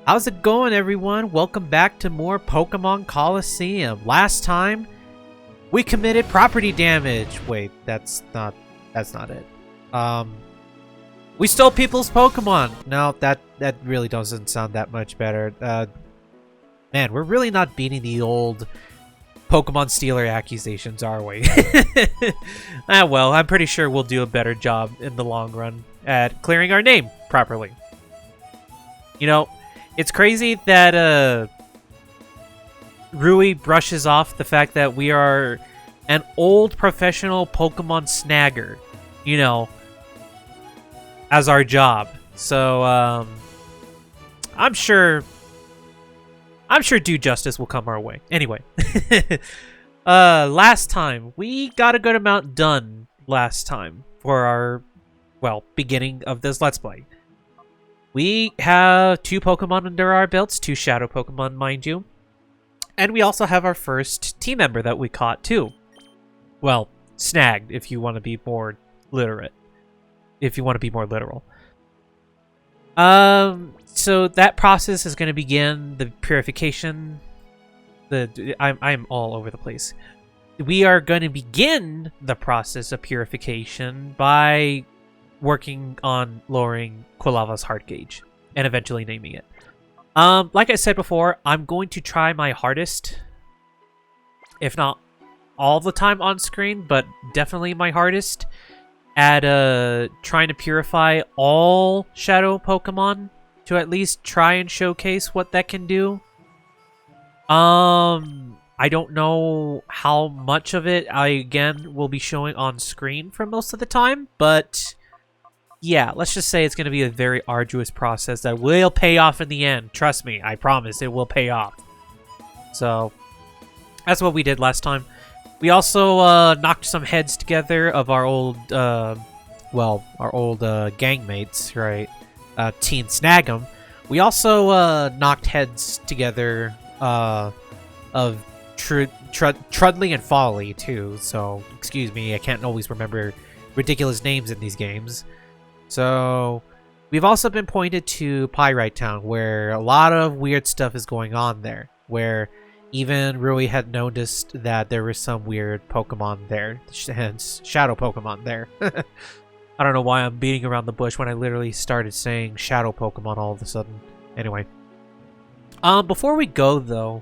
How's it going, everyone? Welcome back to more Pokemon Colosseum. Last time, we committed property damage. Wait, that's not it. We stole people's Pokemon. No, that really doesn't sound that much better. Man, we're really not beating the old Pokemon stealer accusations, are we? Well, I'm pretty sure we'll do a better job in the long run at clearing our name properly. You know, it's crazy that Rui brushes off the fact that we are an old professional Pokemon snagger, you know, as our job. So I'm sure due justice will come our way. Anyway, last time we got a good amount done last time for our, well, beginning of this Let's Play. We have 2 Pokemon under our belts, 2 Shadow Pokemon, mind you. And we also have our first team member that we caught, too. Well, snagged, if you want to be more literal. So that process is going to begin the purification. I'm all over the place. We are going to begin the process of purification by working on lowering Quilava's heart gauge and eventually naming it. Like I said before, I'm going to try my hardest, if not all the time on screen, but definitely my hardest at trying to purify all Shadow Pokemon to at least try and showcase what that can do. I don't know how much of it I, again, will be showing on screen for most of the time, but yeah, let's just say it's going to be a very arduous process that will pay off in the end. Trust me, I promise it will pay off. So, that's what we did last time. We also knocked some heads together of our old, gang mates, right? Team Snag'em. We also knocked heads together of Trudley and Folly, too. So, excuse me, I can't always remember ridiculous names in these games. So, we've also been pointed to Pyrite Town, where a lot of weird stuff is going on there. Where even Rui had noticed that there was some weird Pokemon there, hence Shadow Pokemon there. I don't know why I'm beating around the bush when I literally started saying Shadow Pokemon all of a sudden. Anyway. Before we go, though,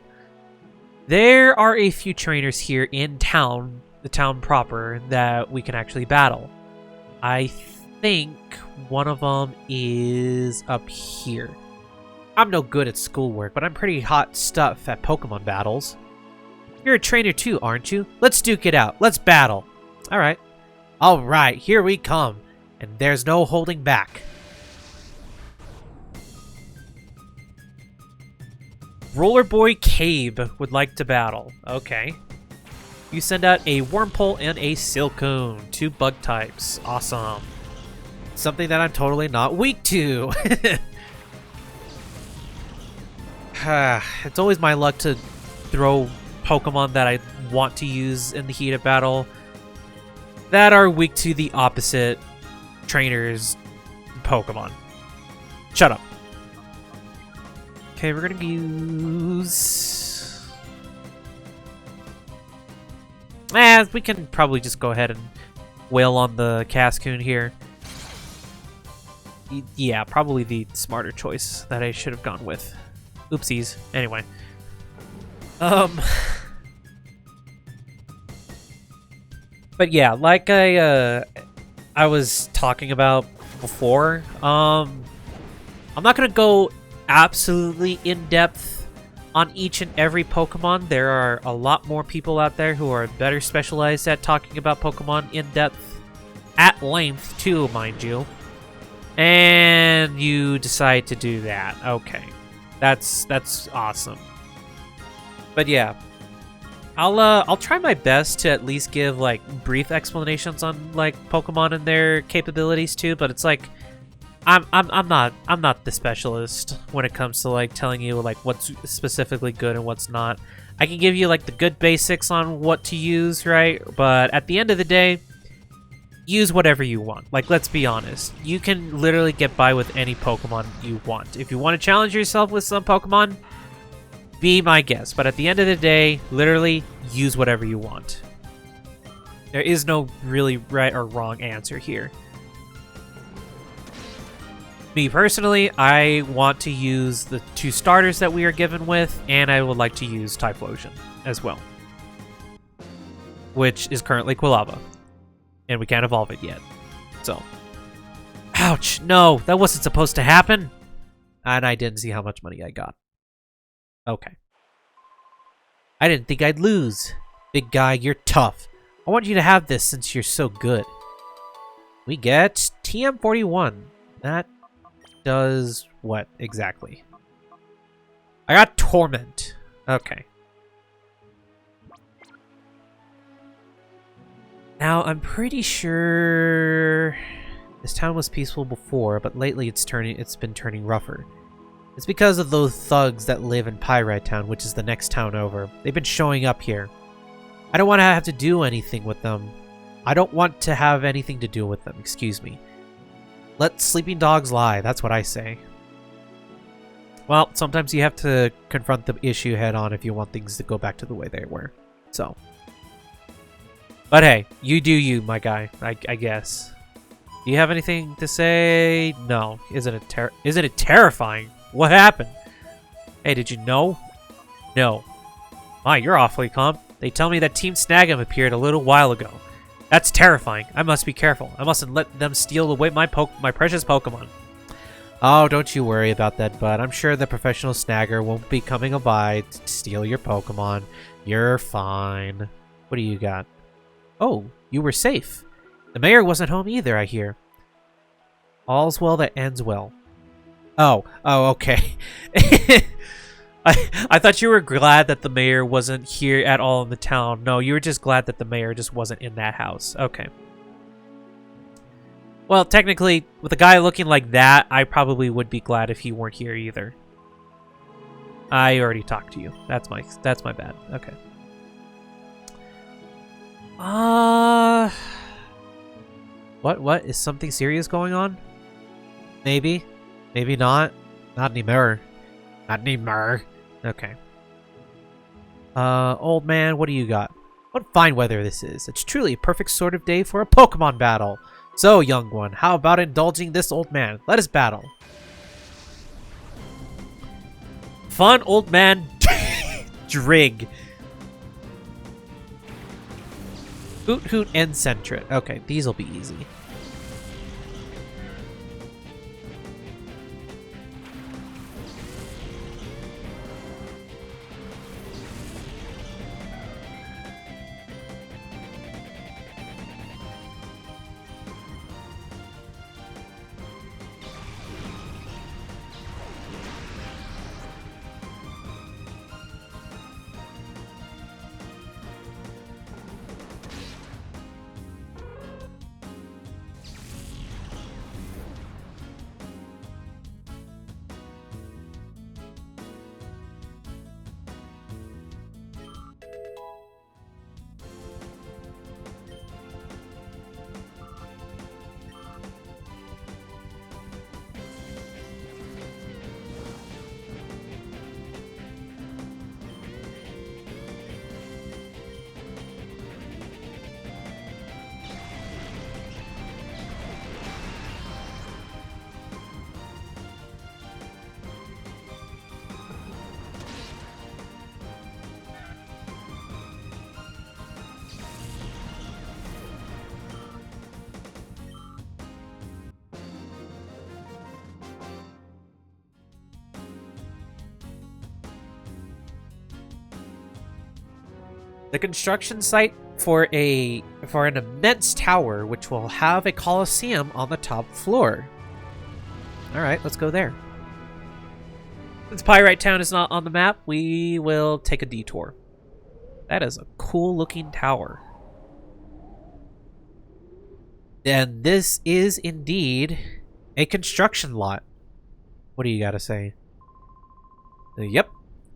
there are a few trainers here in town, the town proper, that we can actually battle. I think one of them is up here. I'm no good at schoolwork, but I'm pretty hot stuff at Pokemon battles. You're a trainer too, aren't you? Let's duke it out. Let's battle. Alright. Alright, here we come. And there's no holding back. Rollerboy Cabe would like to battle. Okay. You send out a Wurmple and a Silcoon. 2 bug types. Awesome. Something that I'm totally not weak to. It's always my luck to throw Pokemon that I want to use in the heat of battle that are weak to the opposite trainer's Pokemon. Shut up. Okay, we're gonna use... we can probably just go ahead and wail on the Cascoon here. Yeah, probably the smarter choice that I should have gone with. Oopsies. Anyway. But yeah, like I was talking about before, I'm not gonna go absolutely in-depth on each and every Pokemon. There are a lot more people out there who are better specialized at talking about Pokemon in-depth at length too, mind you. And you decide to do that. Okay. That's awesome. But yeah. I'll try my best to at least give like brief explanations on like Pokemon and their capabilities too, but it's like I'm not the specialist when it comes to like telling you like what's specifically good and what's not. I can give you like the good basics on what to use, right? But at the end of the day, use whatever you want. Like, let's be honest. You can literally get by with any Pokemon you want. If you want to challenge yourself with some Pokemon, be my guest. But at the end of the day, literally use whatever you want. There is no really right or wrong answer here. Me personally, I want to use the 2 starters that we are given with, and I would like to use Typhlosion as well, which is currently Quilava, and we can't evolve it yet. So, ouch! No, that wasn't supposed to happen, and I didn't see how much money I got. Okay, I didn't think I'd lose. Big guy, you're tough. I want you to have this since you're so good. We get TM41. That does what exactly? I got Torment. Okay. Now, I'm pretty sure this town was peaceful before, but lately it's been turning rougher. It's because of those thugs that live in Pyrite Town, which is the next town over. They've been showing up here. I don't want to have to do anything with them. I don't want to have anything to do with them, excuse me. Let sleeping dogs lie, that's what I say. Well, sometimes you have to confront the issue head on if you want things to go back to the way they were. So. But hey, you do you, my guy, I guess. Do you have anything to say? No. Isn't it terrifying? What happened? Hey, did you know? No. My, you're awfully calm. They tell me that Team Snag'em appeared a little while ago. That's terrifying. I must be careful. I mustn't let them steal away my precious Pokemon. Oh, don't you worry about that, bud. I'm sure the professional snagger won't be coming by to steal your Pokemon. You're fine. What do you got? Oh, you were safe. The mayor wasn't home either, I hear. All's well that ends well. Oh, okay. I thought you were glad that the mayor wasn't here at all in the town. No, you were just glad that the mayor just wasn't in that house. Okay. Well, technically, with a guy looking like that, I probably would be glad if he weren't here either. I already talked to you. That's my bad. Okay. What? Is something serious going on? Maybe. Maybe not. Not anymore. Not anymore. Okay. Old man, what do you got? What fine weather this is. It's truly a perfect sort of day for a Pokemon battle. So, young one, how about indulging this old man? Let us battle. Fun old man Drig. Hoot Hoot and Sentret. Okay, these will be easy. The construction site for an immense tower, which will have a Colosseum on the top floor. Alright, let's go there. Since Pyrite Town is not on the map, we will take a detour. That is a cool looking tower. And this is indeed a construction lot. What do you gotta say? Yep.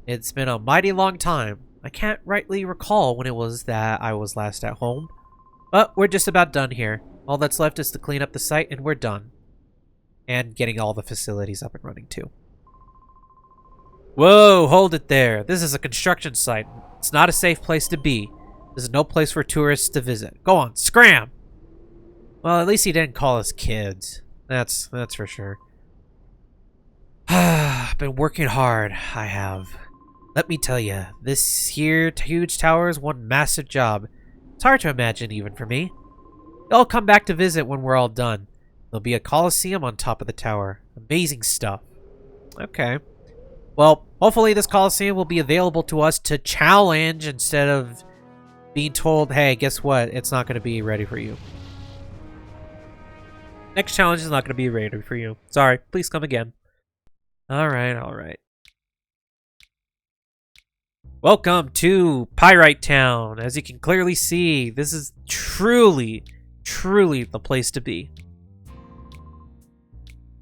It's been a mighty long time. I can't rightly recall when it was that I was last at home. But we're just about done here. All that's left is to clean up the site and we're done. And getting all the facilities up and running too. Whoa, hold it there. This is a construction site. It's not a safe place to be. This is no place for tourists to visit. Go on, scram! Well, at least he didn't call us kids. That's for sure. I've been working hard, I have. Let me tell you, this here huge tower is one massive job. It's hard to imagine even for me. I'll come back to visit when we're all done. There'll be a Colosseum on top of the tower. Amazing stuff. Okay. Well, hopefully this Colosseum will be available to us to challenge instead of being told, hey, guess what? It's not going to be ready for you. Next challenge is not going to be ready for you. Sorry. Please come again. Alright, alright. Welcome to Pyrite Town. As you can clearly see, this is truly the place to be.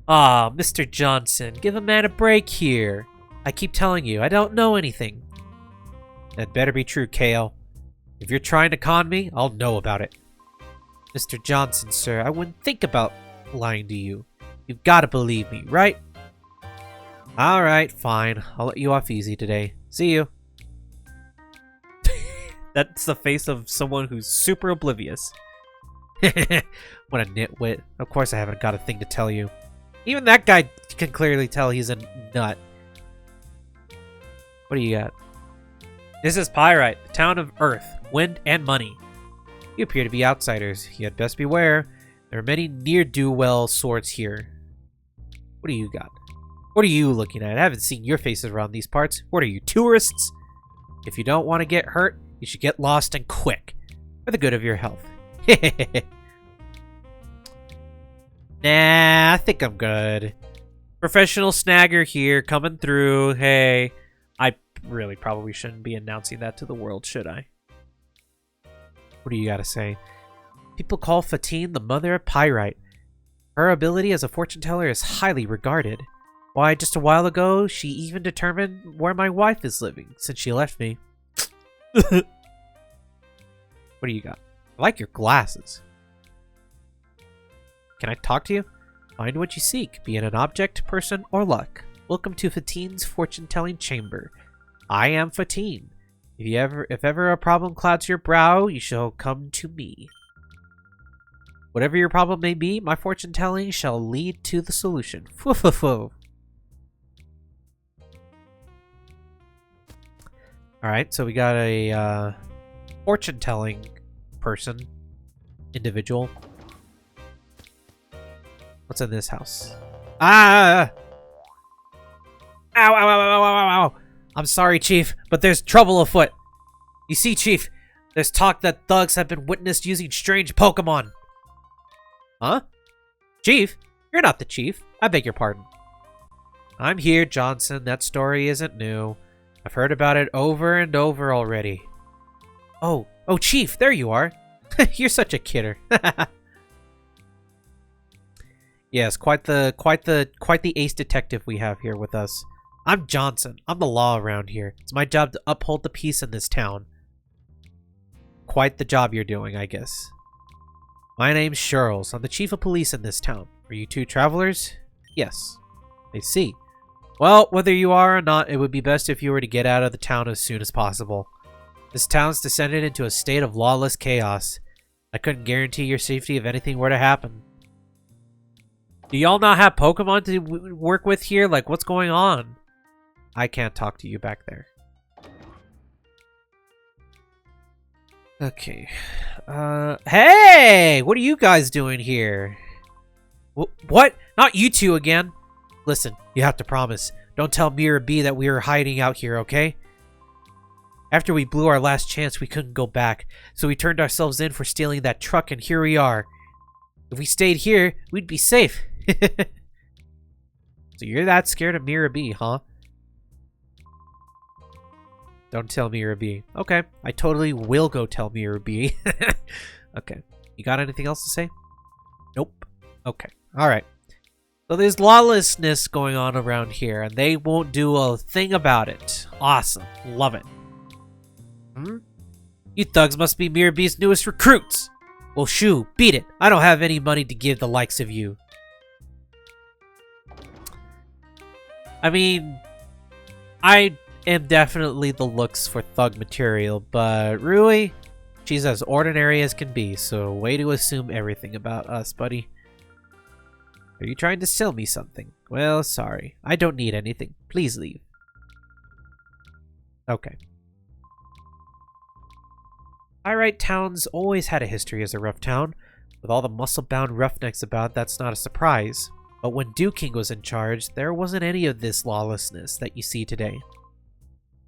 Ah, Mr. Johnson, give a man a break here. I keep telling you, I don't know anything. That better be true, Kale. If you're trying to con me, I'll know about it. Mr. Johnson, sir, I wouldn't think about lying to you. You've got to believe me, right? Alright, fine. I'll let you off easy today. See you. That's the face of someone who's super oblivious. What a nitwit. Of course I haven't got a thing to tell you. Even that guy can clearly tell he's a nut. What do you got? This is Pyrite, the town of Earth, wind, and money. You appear to be outsiders. You had best beware. There are many ne'er-do-well sorts here. What do you got? What are you looking at? I haven't seen your faces around these parts. What are you, tourists? If you don't want to get hurt, you should get lost and quick. For the good of your health. Nah, I think I'm good. Professional snagger here, coming through. Hey, I really probably shouldn't be announcing that to the world, should I? What do you gotta say? People call Fatine the mother of Pyrite. Her ability as a fortune teller is highly regarded. Why, just a while ago, she even determined where my wife is living, since she left me. What do you got? I like your glasses. Can I talk to you? Find what you seek, be it an object, person, or luck. Welcome to Fatine's fortune-telling chamber. I am Fatine. If ever a problem clouds your brow, you shall come to me. Whatever your problem may be, my fortune-telling shall lead to the solution. Foo-foo-foo. Alright, so we got a fortune-telling person, individual. What's in this house? Ah! Ow, ow, ow, ow, ow, ow, ow. I'm sorry, Chief, but there's trouble afoot. You see, Chief, there's talk that thugs have been witnessed using strange Pokemon. Huh? Chief? You're not the Chief. I beg your pardon. I'm here, Johnson. That story isn't new. I've heard about it over and over already. Oh, Chief, there you are. You're such a kidder. Yes, quite the ace detective we have here with us. I'm Johnson. I'm the law around here. It's my job to uphold the peace in this town. Quite the job you're doing, I guess. My name's Charles. I'm the chief of police in this town. Are you two travelers? Yes. I see. Well, whether you are or not, it would be best if you were to get out of the town as soon as possible. This town's descended into a state of lawless chaos. I couldn't guarantee your safety if anything were to happen. Do y'all not have Pokemon to work with here? Like, what's going on? I can't talk to you back there. Okay. Hey! What are you guys doing here? What? Not you two again. Listen, you have to promise. Don't tell Mira B that we were hiding out here, okay? After we blew our last chance, we couldn't go back. So we turned ourselves in for stealing that truck, and here we are. If we stayed here, we'd be safe. So you're that scared of Mira B, huh? Don't tell Mira B. Okay, I totally will go tell Mira B. Okay, you got anything else to say? Nope. Okay, alright. So there's lawlessness going on around here, and they won't do a thing about it. Awesome. Love it. You thugs must be Mira B's newest recruits. Well, shoo, beat it. I don't have any money to give the likes of you. I mean, I am definitely the looks for thug material, but Rui, she's as ordinary as can be, so way to assume everything about us, buddy. Are you trying to sell me something? Well, sorry. I don't need anything. Please leave. Okay. Pyrite Town's always had a history as a rough town. With all the muscle-bound roughnecks about, that's not a surprise. But when King was in charge, there wasn't any of this lawlessness that you see today.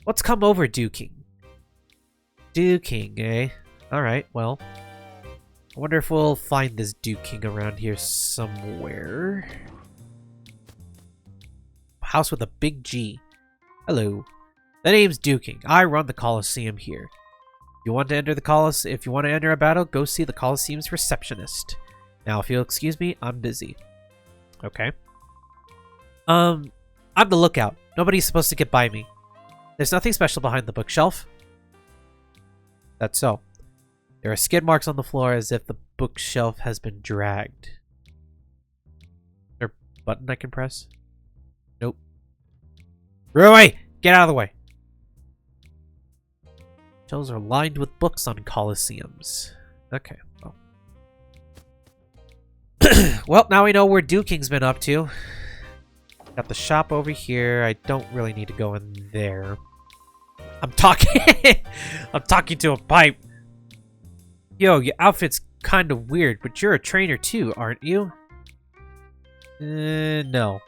What's come over King? King, eh? Alright, well. I wonder if we'll find this King around here somewhere. House with a big G. Hello. The name's King. I run the Colosseum here. If you want to enter a battle, go see the Colosseum's receptionist. Now, if you'll excuse me, I'm busy. Okay. I'm the lookout. Nobody's supposed to get by me. There's nothing special behind the bookshelf. That's so. There are skid marks on the floor as if the bookshelf has been dragged. Is there a button I can press? Nope. Rui! Get out of the way! Shelves are lined with books on Colosseums. Okay, well. Well, now we know where King's been up to. Got the shop over here. I don't really need to go in there. I'm talking... I'm talking to a pipe. Yo, your outfit's kind of weird, but you're a trainer too, aren't you? No.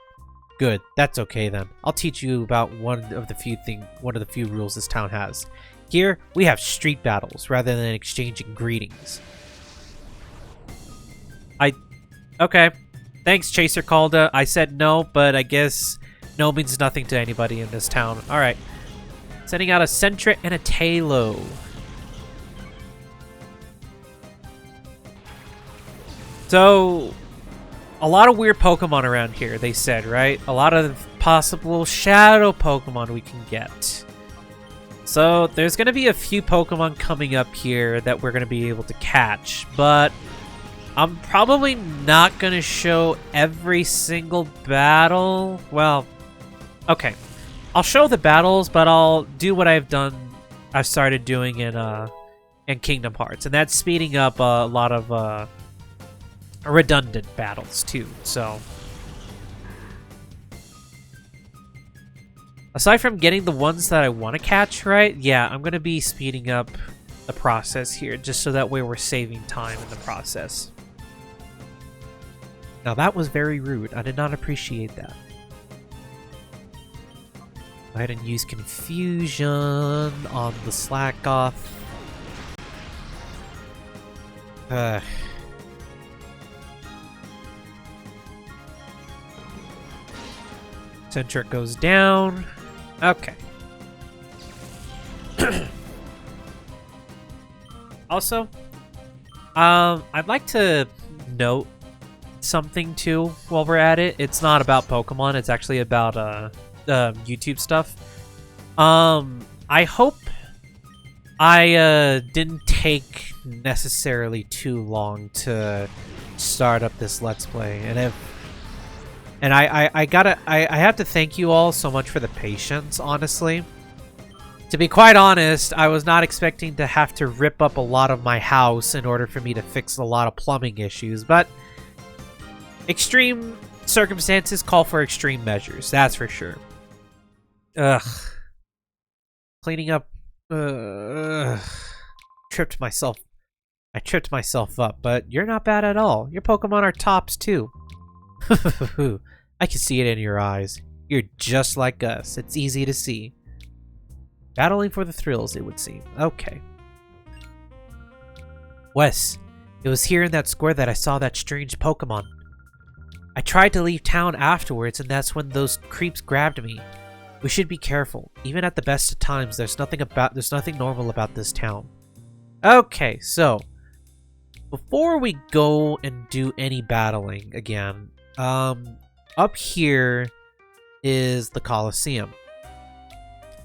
Good. That's okay then. I'll teach you about one of the few rules this town has. Here, we have street battles rather than exchanging greetings. Okay. Thanks, Chaser Calda. I said no, but I guess no means nothing to anybody in this town. Alright. Sending out a Sentra and a Talo. So, a lot of weird Pokemon around here, they said, right? A lot of possible shadow Pokemon we can get. So, there's going to be a few Pokemon coming up here that we're going to be able to catch, but I'm probably not going to show every single battle. Well, okay. I'll show the battles, but I'll do what I've started doing in Kingdom Hearts, and that's speeding up a lot of redundant battles too. So aside from getting the ones that I want to catch, right? Yeah, I'm gonna be speeding up the process here just so that way we're saving time in the process. Now that was very rude. I did not appreciate that. Go ahead and use confusion on the slack off. Centric goes down. Okay. Also, I'd like to note something too while we're at it. It's not about Pokemon. It's actually about YouTube stuff. I hope I didn't take necessarily too long to start up this Let's Play, and I have to thank you all so much for the patience, honestly. To be quite honest, I was not expecting to have to rip up a lot of my house in order for me to fix a lot of plumbing issues, but extreme circumstances call for extreme measures, that's for sure. Ugh. Cleaning up... Tripped myself. I tripped myself up, but you're not bad at all. Your Pokemon are tops, too. I can see it in your eyes. You're just like us. It's easy to see. Battling for the thrills, it would seem. Okay. Wes, it was here in that square that I saw that strange Pokemon. I tried to leave town afterwards, and that's when those creeps grabbed me. We should be careful. Even at the best of times, there's nothing normal about this town. Okay, so before we go and do any battling again, up here is the Colosseum.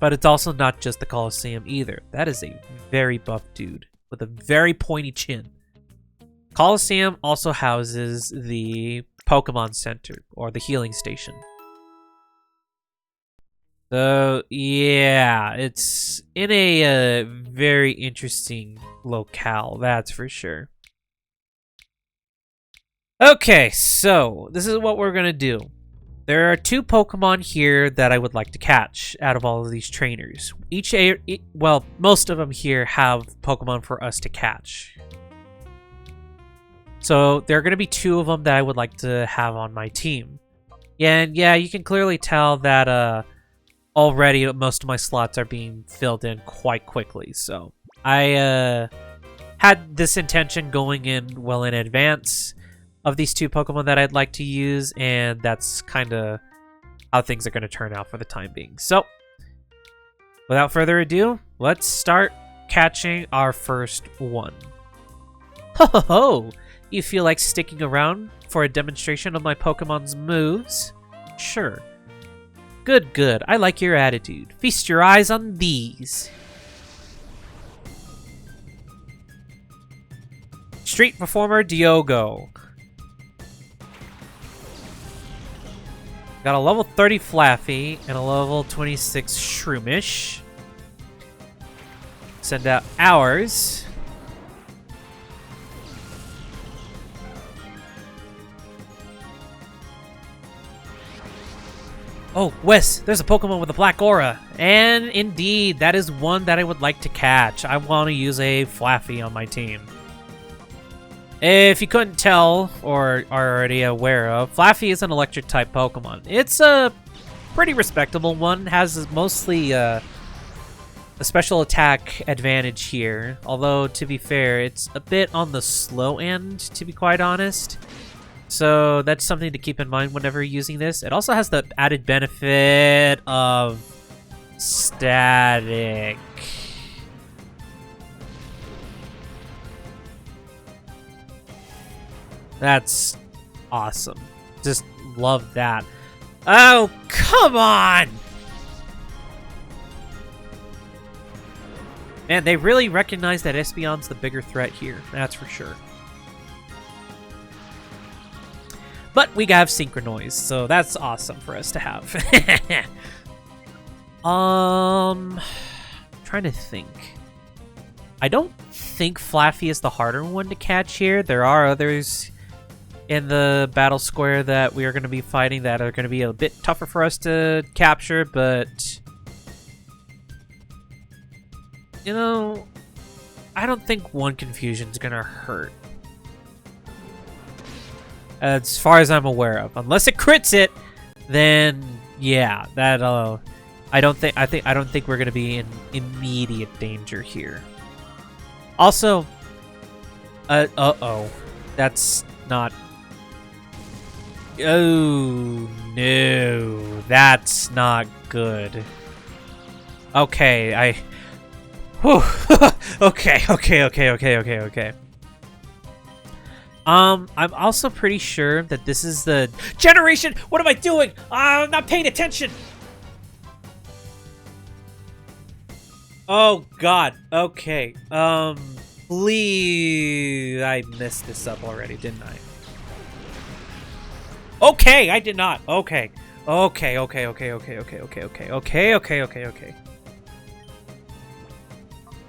But it's also not just the Colosseum either. That is a very buff dude with a very pointy chin. Colosseum also houses the Pokemon Center, or the healing station. So, yeah, it's in a very interesting locale, that's for sure. Okay, so this is what we're gonna do. There are 2 Pokemon here that I would like to catch out of all of these trainers. Well, most of them here have Pokemon for us to catch. So there are going to be 2 of them that I would like to have on my team. And yeah, you can clearly tell that already most of my slots are being filled in quite quickly. So I had this intention going in well in advance of these 2 Pokemon that I'd like to use, and that's kind of how things are going to turn out for the time being. So without further ado, let's start catching our first one. Ho ho ho! You feel like sticking around for a demonstration of my Pokemon's moves? Sure. Good, good. I like your attitude. Feast your eyes on these. Street performer Diogo. Got a level 30 Flaffy and a level 26 Shroomish. Send out ours. Oh, Wes, there's a Pokemon with a black aura. And indeed, that is one that I would like to catch. I want to use a Flaffy on my team. If you couldn't tell, or are already aware of, Flaffy is an electric-type Pokemon. It's a pretty respectable one. Has mostly a special attack advantage here. Although, to be fair, it's a bit on the slow end, to be quite honest. So that's something to keep in mind whenever using this. It also has the added benefit of static. That's awesome. Just love that. Oh, come on! Man, they really recognize that Espeon's the bigger threat here. That's for sure. But we have Synchronoise, so that's awesome for us to have. Trying to think. I don't think Flaffy is the harder one to catch here. There are others in the battle square that we are going to be fighting that are going to be a bit tougher for us to capture, but you know, I don't think one confusion is going to hurt. As far as I'm aware of, unless it crits it, then yeah, that I don't think we're going to be in immediate danger here. Also, uh-oh. That's not... Oh, no. That's not good. Okay, Whew. Okay. I'm also pretty sure that this is the... Generation! What am I doing? I'm not paying attention! Oh, God. Okay. Please... I messed this up already, didn't I? Okay, I did not. Okay. Okay.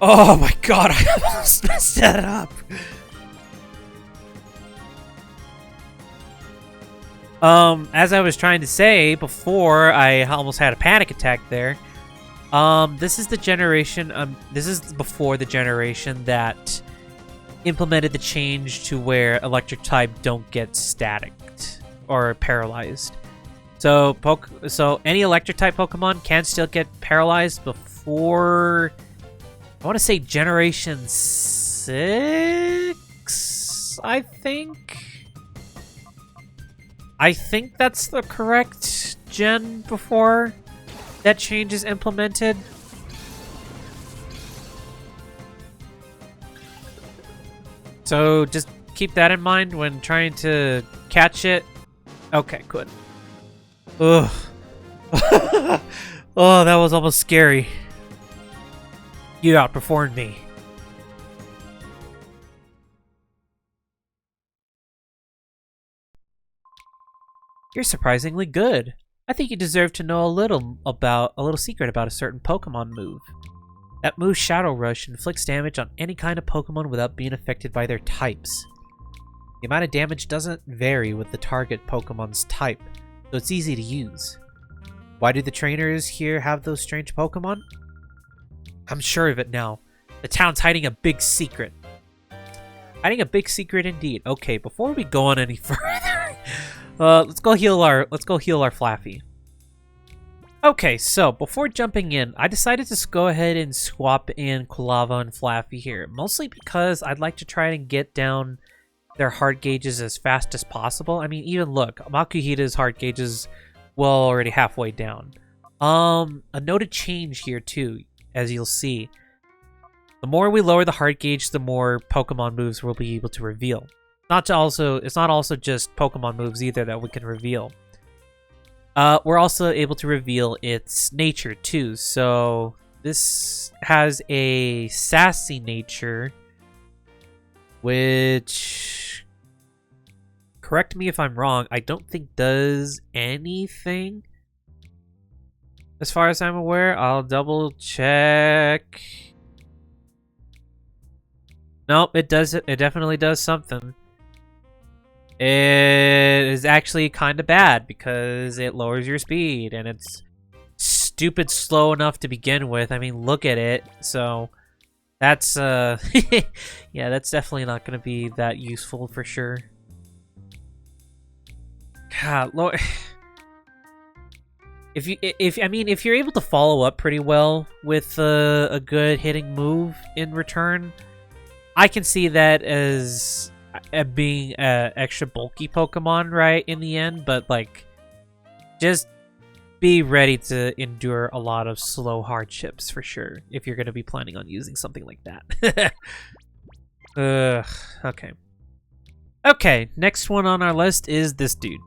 Oh my God, I almost messed that up. As I was trying to say before, I almost had a panic attack there. This is the generation, this is before the generation that implemented the change to where electric type don't get staticked or paralyzed. So any electric type Pokemon can still get paralyzed before, I want to say generation 6, I think. I think that's the correct gen before that change is implemented. So just keep that in mind when trying to catch it. Okay, good. Ugh. Oh, that was almost scary. You outperformed me. You're surprisingly good. I think you deserve to know a little secret about a certain Pokemon move. That move, Shadow Rush, inflicts damage on any kind of Pokemon without being affected by their types. The amount of damage doesn't vary with the target Pokemon's type, so it's easy to use. Why do the trainers here have those strange Pokemon? I'm sure of it now. The town's hiding a big secret. Hiding a big secret indeed. Okay, before we go on any further, let's go heal our Flaffy. Okay, so before jumping in, I decided to go ahead and swap in Kulava and Flaffy here, mostly because I'd like to try and get down their heart gauges as fast as possible. I mean, even look, Makuhita's heart gauge is well already halfway down. A noted change here too, as you'll see. The more we lower the heart gauge, the more Pokemon moves we'll be able to reveal. It's not also just Pokemon moves either that we can reveal. We're also able to reveal its nature too. So this has a sassy nature, which, correct me if I'm wrong, I don't think does anything. As far as I'm aware, I'll double check. Nope, it does. It definitely does something. It is actually kind of bad because it lowers your speed and it's stupid slow enough to begin with. I mean, look at it. So that's yeah, that's definitely not going to be that useful for sure. God, Lord. If you're able to follow up pretty well with a good hitting move in return, I can see that as being an extra bulky Pokemon, right, in the end, but, like, just be ready to endure a lot of slow hardships, for sure, if you're going to be planning on using something like that. Okay. Okay, next one on our list is this dude.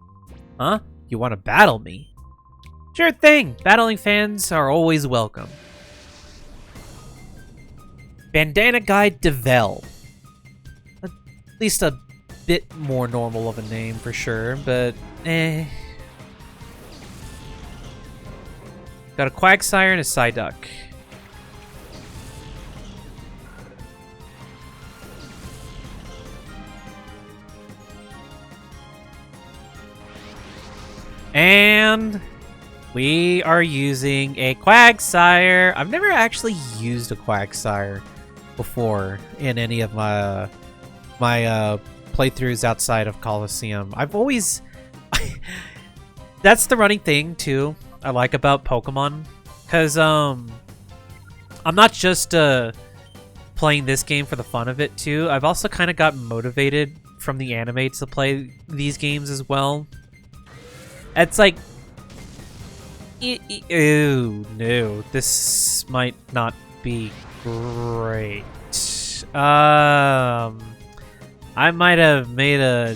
Huh? You want to battle me? Sure thing! Battling fans are always welcome. Bandana Guy Devel. At least a bit more normal of a name for sure, but eh. Got a Quagsire and a Psyduck. And we are using a Quagsire. I've never actually used a Quagsire before in any of my playthroughs outside of Colosseum. I've always that's the running thing too I like about Pokemon, because I'm not just playing this game for the fun of it too. I've also kind of got motivated from the anime to play these games as well. It's like, ew, no, this might not be great. I might have made a...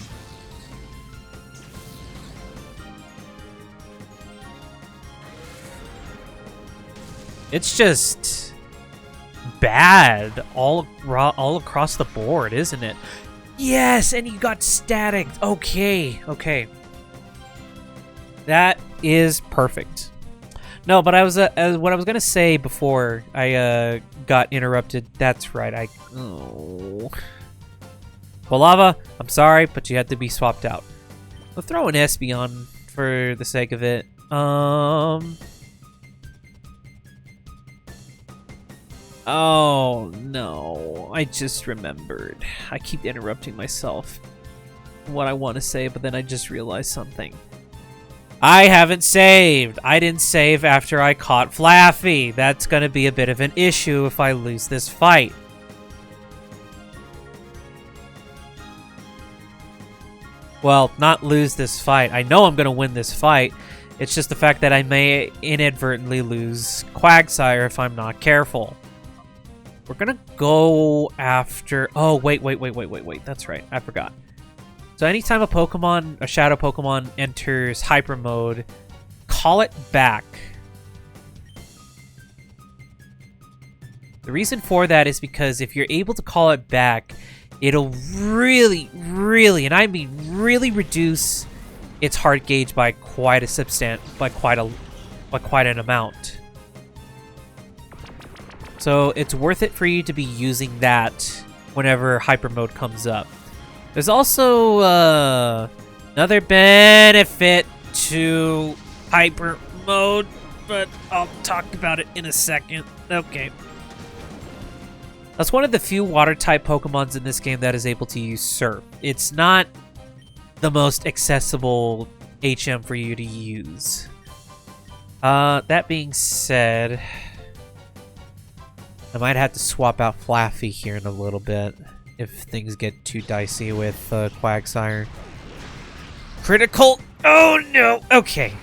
It's just bad all across the board, isn't it? Yes, and you got static. Okay, okay. That is perfect. No, but I was what I was gonna say before I got interrupted. That's right. Oh. Lava, I'm sorry, but you had to be swapped out. We'll throw an Espeon for the sake of it. Oh no, I just remembered. I keep interrupting myself. What I want to say, but then I just realized something. I haven't saved. I didn't save after I caught Flaffy. That's gonna be a bit of an issue if I lose this fight. Well, not lose this fight. I know I'm gonna win this fight. It's just the fact that I may inadvertently lose Quagsire if I'm not careful. We're gonna go after... Oh, wait. That's right. I forgot. So anytime a shadow Pokemon enters Hyper Mode, call it back. The reason for that is because if you're able to call it back, it'll really, and I mean really reduce its heart gauge by quite an amount. So it's worth it for you to be using that whenever hyper mode comes up. There's also another benefit to hyper mode, but I'll talk about it in a second. Okay. That's one of the few water-type Pokemons in this game that is able to use Surf. It's not the most accessible HM for you to use. That being said, I might have to swap out Flaffy here in a little bit if things get too dicey with Quagsire. Critical! Oh no! Okay.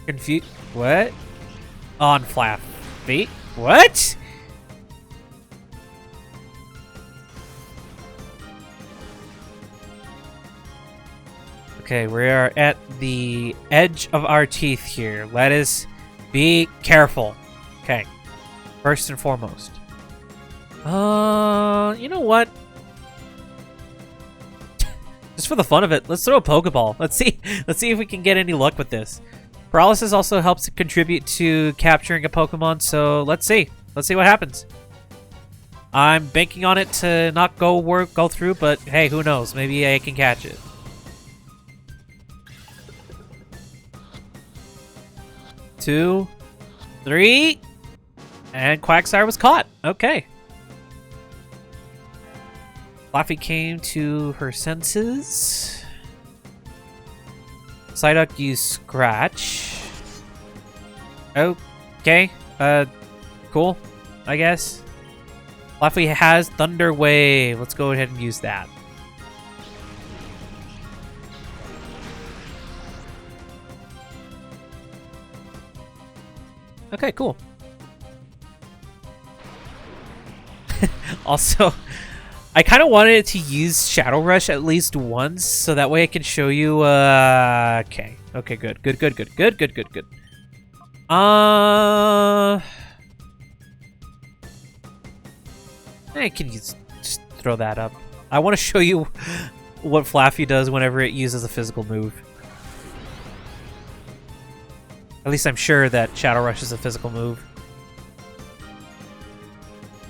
Confused. What? On Flaffy? What? Okay, we are at the edge of our teeth here. Let us be careful. Okay. First and foremost. You know what? Just for the fun of it, let's throw a Pokeball. Let's see if we can get any luck with this. Paralysis also helps to contribute to capturing a Pokemon, so let's see. Let's see what happens. I'm banking on it to not go through, but hey, who knows? Maybe I can catch it. 2, 3, and Quagsire was caught. Okay. Flaffy came to her senses. Psyduck used Scratch. Okay. Cool, I guess. Flaffy has Thunder Wave. Let's go ahead and use that. Okay, cool. Also, I kind of wanted to use Shadow Rush at least once, so that way I can show you, okay. Okay, good. I can just throw that up. I want to show you what Flaffy does whenever it uses a physical move. At least I'm sure that Shadow Rush is a physical move.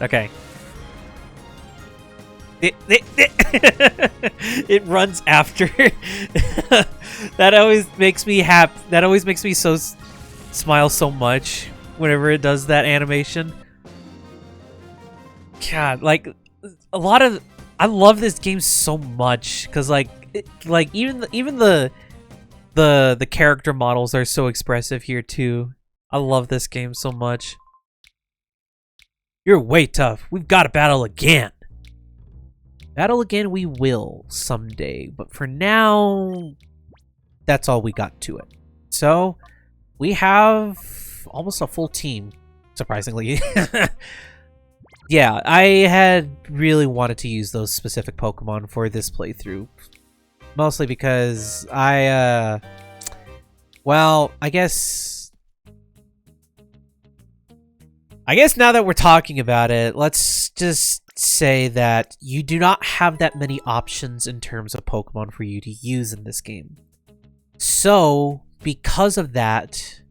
Okay. It runs after. That always makes me happy. That always makes me smile so much whenever it does that animation. God, like a lot of I love this game so much because even the character models are so expressive here too. I love this game so much. You're way tough. We've got to battle again. Battle again we will someday, but for now, that's all we got to it. So, we have almost a full team, surprisingly. Yeah, I had really wanted to use those specific Pokemon for this playthrough. Mostly because well, I guess now that we're talking about it, let's just say that you do not have that many options in terms of Pokemon for you to use in this game. So, because of that,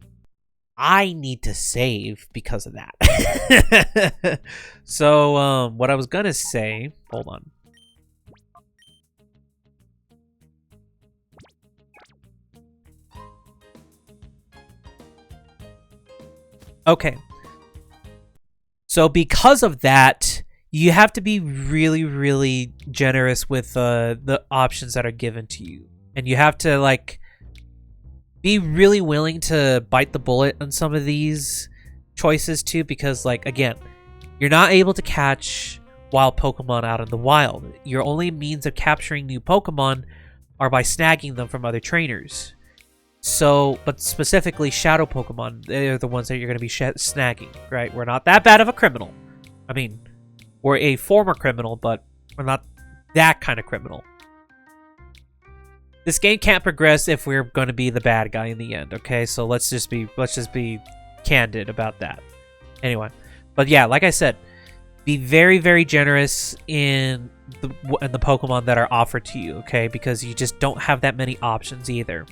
I need to save because of that. So, what I was gonna say, hold on. Okay. So because of that, you have to be really, really generous with the options that are given to you. And you have to, like, be really willing to bite the bullet on some of these choices, too. Because, like, again, you're not able to catch wild Pokemon out in the wild. Your only means of capturing new Pokemon are by snagging them from other trainers. So, but specifically Shadow Pokemon, they're the ones that you're going to be snagging, right? We're not that bad of a criminal. I mean, we're a former criminal, but we're not that kind of criminal. This game can't progress if we're going to be the bad guy in the end, okay? So let's just be candid about that. Anyway, but yeah, like I said, be very, very generous in the Pokemon that are offered to you, okay? Because you just don't have that many options either.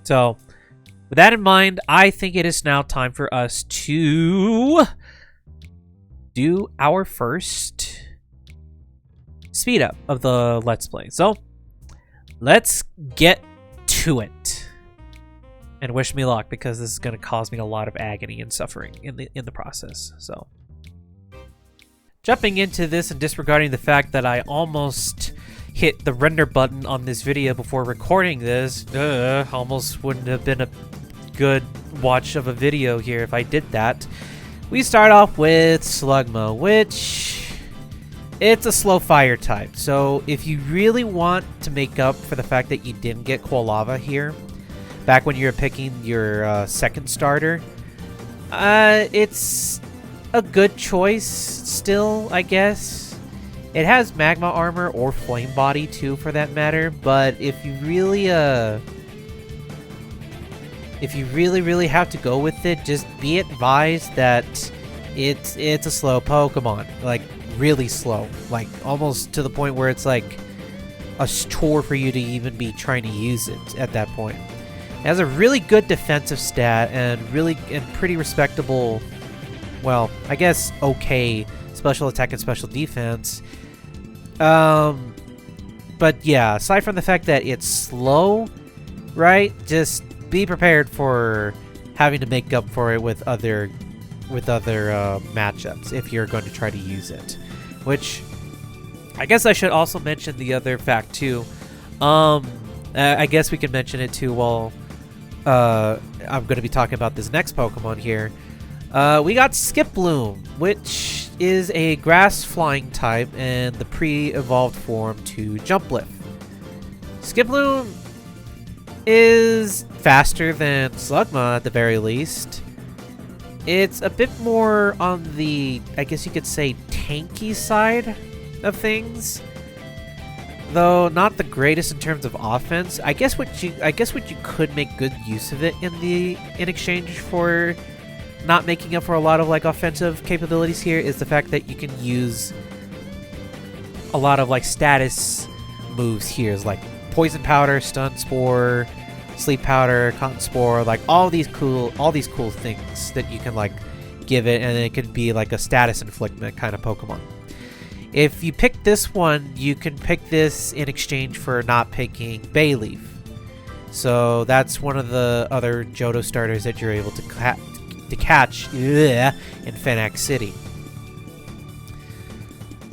So, with that in mind, I think it is now time for us to do our first speed up of the Let's Play. So, let's get to it. And wish me luck, because this is going to cause me a lot of agony and suffering in the process. So, jumping into this and disregarding the fact that I almost hit the render button on this video before recording this. Almost wouldn't have been a good watch of a video here if I did that. We start off with Slugma, which it's a slow fire type. So if you really want to make up for the fact that you didn't get Quilava here, back when you were picking your second starter, it's a good choice still, I guess. It has magma armor or flame body too, for that matter, but if you really really have to go with it, just be advised that it's a slow Pokemon, like really slow, like almost to the point where it's like a chore for you to even be trying to use it at that point. It has a really good defensive stat and pretty respectable, well, I guess okay, special attack and special defense. But yeah, aside from the fact that it's slow, right? Just be prepared for having to make up for it with other matchups if you're going to try to use it. Which, I guess I should also mention the other fact too. I guess we can mention it too while I'm going to be talking about this next Pokemon here. We got Skiploom, which is a grass flying type and the pre-evolved form to Jumplift. Skiploom is faster than Slugma at the very least. It's a bit more on the, I guess you could say, tanky side of things, though not the greatest in terms of offense. I guess what you could make good use of it in exchange for not making up for a lot of like offensive capabilities here is the fact that you can use a lot of like status moves here, is like Poison Powder, Stun Spore, Sleep Powder, Cotton Spore, like all these cool things that you can like give it, and it could be like a status inflictment kind of Pokemon. If you pick this one, you can pick this in exchange for not picking Bayleaf. So that's one of the other Johto starters that you're able to catch in Phoenix City.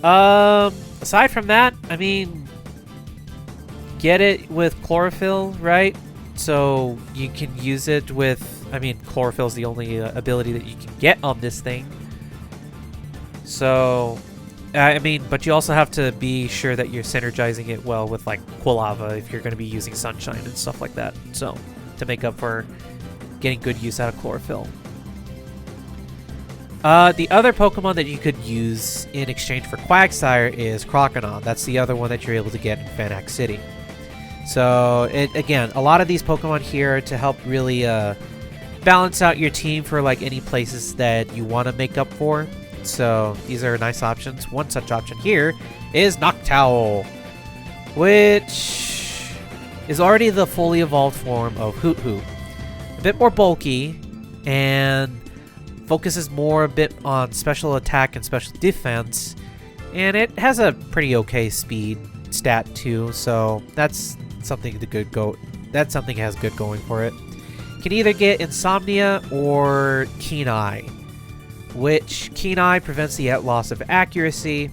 Aside from that, I mean, get it with Chlorophyll, right? So you can use it with, I mean, Chlorophyll is the only ability that you can get on this thing. So, I mean, but you also have to be sure that you're synergizing it well with like Quilava if you're going to be using Sunshine and stuff like that. So, to make up for getting good use out of Chlorophyll. The other Pokemon that you could use in exchange for Quagsire is Croconaw. That's the other one that you're able to get in Phoenix City. So, again, a lot of these Pokemon here are to help really balance out your team for like any places that you want to make up for. So, these are nice options. One such option here is Noctowl, which is already the fully evolved form of Hoot Hoot. A bit more bulky and focuses more a bit on special attack and special defense, and it has a pretty okay speed stat too, so that's something that's something it has good going for it. You can either get Insomnia or Keen Eye, which Keen Eye prevents the loss of accuracy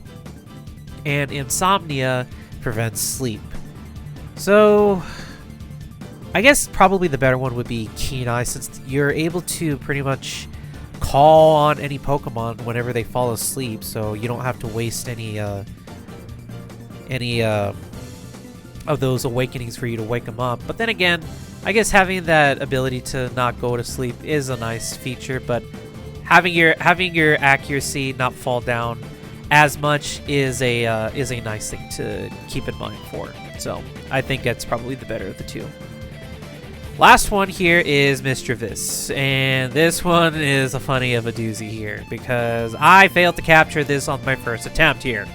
and Insomnia prevents sleep. So I guess probably the better one would be Keen Eye, since you're able to pretty much call on any Pokemon whenever they fall asleep, so you don't have to waste any of those awakenings for you to wake them up. But then again, I guess having that ability to not go to sleep is a nice feature, but having your accuracy not fall down as much is a nice thing to keep in mind for. So I think that's probably the better of the two. Last one here is Mischievous, and this one is a funny of a doozy here because I failed to capture this on my first attempt here.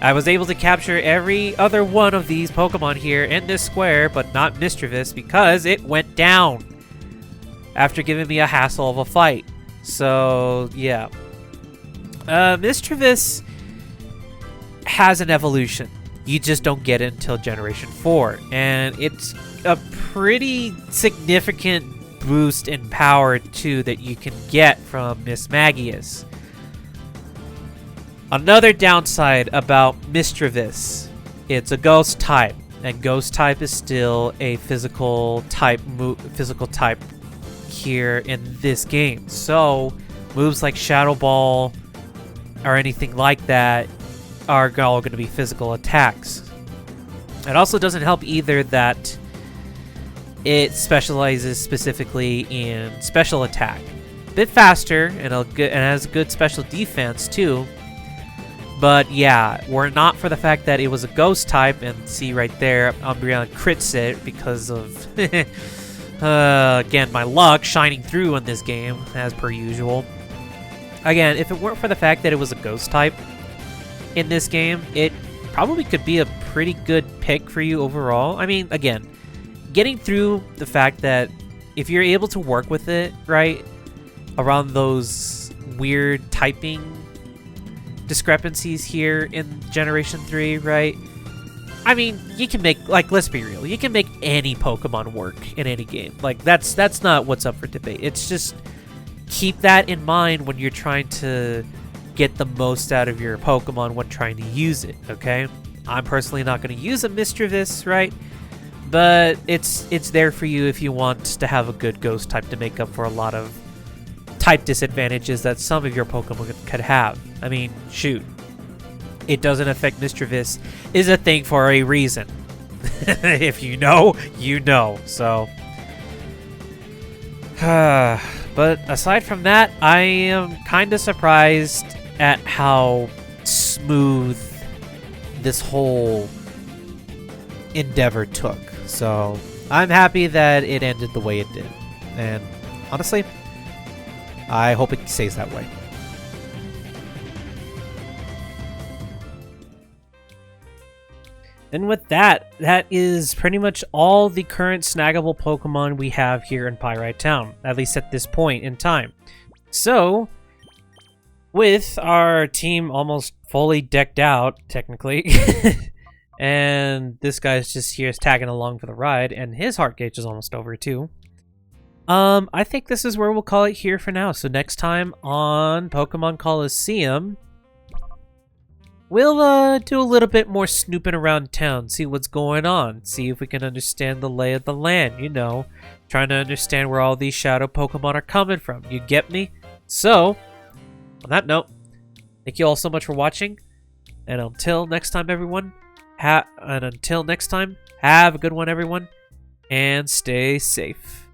I was able to capture every other one of these Pokemon here in this square, but not Mischievous because it went down after giving me a hassle of a fight. So, yeah. Mischievous has an evolution. You just don't get it until Generation 4. And it's a pretty significant boost in power, too, that you can get from Miss Magius. Another downside about Mischievous, it's a ghost type. And ghost type is still a physical type here in this game. So, moves like Shadow Ball or anything like that are all going to be physical attacks. It also doesn't help either that it specializes specifically in special attack. A bit faster and has good special defense too. But yeah, were it not for the fact that it was a ghost type, and see right there, Umbreon crits it because of again, my luck shining through in this game as per usual. Again, if it weren't for the fact that it was a ghost type in this game, it probably could be a pretty good pick for you overall. I mean, again, getting through the fact that if you're able to work with it, right, around those weird typing discrepancies here in Generation 3, right? I mean, you can make, like, let's be real, you can make any Pokemon work in any game. Like, that's not what's up for debate. It's just keep that in mind when you're trying to get the most out of your Pokemon when trying to use it, okay? I'm personally not going to use a Mischievous, right? But it's there for you if you want to have a good ghost type to make up for a lot of type disadvantages that some of your Pokemon could have. I mean, shoot. It doesn't affect Mischievous is a thing for a reason. If you know, you know. So, but aside from that, I am kind of surprised at how smooth this whole endeavor took. So, I'm happy that it ended the way it did. And honestly, I hope it stays that way. And with that, that is pretty much all the current snaggable Pokemon we have here in Pyrite Town, at least at this point in time. So, with our team almost fully decked out, technically, and this guy's just here tagging along for the ride, and his heart gauge is almost over too. I think this is where we'll call it here for now. So next time on Pokemon Colosseum, we'll do a little bit more snooping around town, see what's going on, see if we can understand the lay of the land, you know, trying to understand where all these shadow Pokemon are coming from. You get me? So, on that note, thank you all so much for watching, and until next time, everyone, have a good one, everyone, and stay safe.